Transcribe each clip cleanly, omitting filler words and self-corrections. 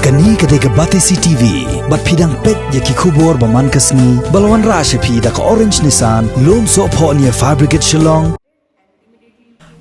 Kani ketika Batesi TV, bat pidang pet yaki kubur baman kasni, balawan rasha pi da ka orange nisan, lom so po niya fabricate shillong.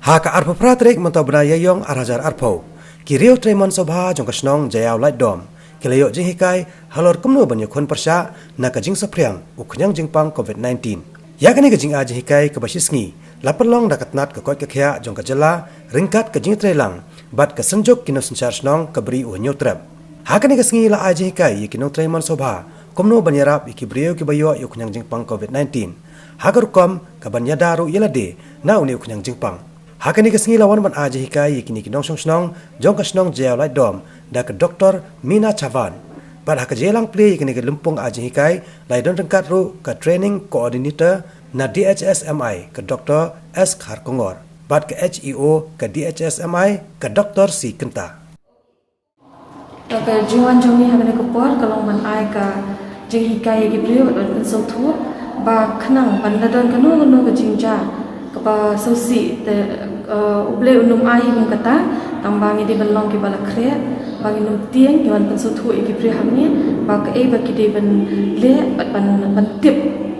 Haka arpo pratrik mentau benaya yong arajar arpo. Kiriu tremon sobha jong kasnong jayaw light dom. Kilayo jing hikai halor kumno banyo kon persya na ka jing sopriang uknyang jing pang COVID-19. Ya kani ka jing a jing hikai ka basisngi, lapalong dakatnat ka koit ka kya jong ka jala, ringkat ka jing trelang, bat ka senjok kino senchar snong ka beri u nyotrap. Haka ni ka sngi la a jing hikai yiki nong tremon sobha, kumno banyarap iki beriu ki bayo uknyang jing pang COVID-19. Haka rukom ka banyadaru yelade na uni uknyang jing pang. Haka ni kasngi lawan ban aja hikai yikini kinong snong jong ka snong jayaw light dom da ka Dr. Mina Chavan. Bat haka jelang play yikini ka lumpung aja hikai lai don rengkat ru ka training coordinator na DHSMI ka Dr. S. Kharkongor. Bat ka HEO ka DHSMI ka Dr. C. Kenta. Ka juan jong ni haka ni kapor kalong ban ai ka jing hikai yiki brio ban pensau tu ba khnang ban ladon kanu ka jingja kapa sosi te uble unum ai him kata tambang di belong ki bala kre bang unum tieng ki wan pensu thu ki pri hamni ba ka e ba ki de ban le ban tip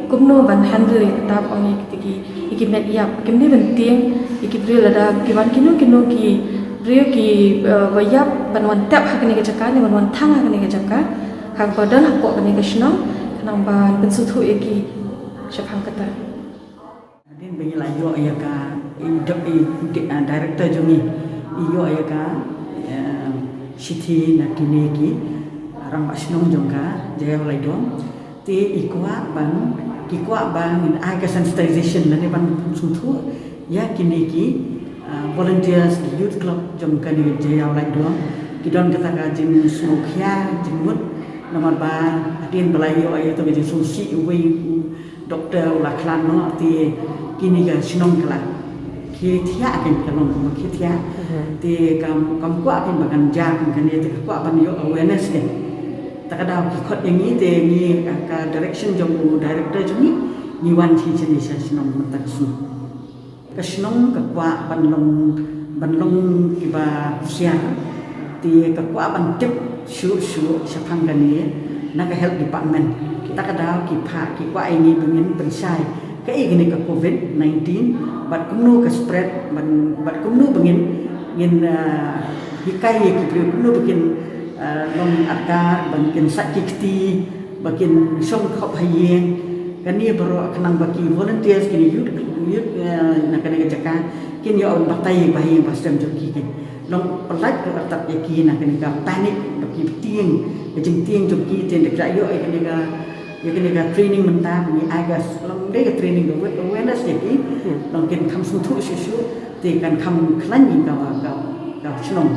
kumno ban handle ta pang ki met yap kim ni ban tieng ki pri lada ki wan kinu ki brio ki wayap ban wan tap hakni ka jaka ni wan thang hakni ka jaka hang badan hakko ka ni ka shnong nang ban pensu thu ki shapang kata Din bagi layo ayaka director jungi iyo ayaka city na kineki rang asnong jongka jaya laidom ti ikwa bang in aga sensitization lani ban suthu ya kineki volunteers di youth club jongka ni jaya laidom kidon kata ka jing smokhya jingmut nomor ba din belayo ayata be susi we doktor laklan no ti kini ga sinong kala ki thia kan kalong ki thia ti kam kwa kan bagan jam kan ni ti kwa ban yo awareness ke takada ki khot yang ni te ni ka direction jong director jong ni wan thi chen ni sinong matak su ka sinong ka kwa ban long ki ba sia ti ka kwa ban tip shu sapang kan ni na ka health department kita kadang kita kwa ini pengen pensai ke ini ke COVID-19 bat kumno ke spread bat kumno pengen ngin hikai ke kumno pengen long akar pengen sakiti pengen song khop hayeng kani baru kenang bagi volunteers kini youth nak kena jaka kini on batai bahi pasam joki ke long pelat ke atat yaki nak kena panik bagi tieng tieng joki tieng dekat yo kena ya kena training mentah ni agas long deh training awareness jadi long kin kam sutu susu te kan kam klan ni kau senong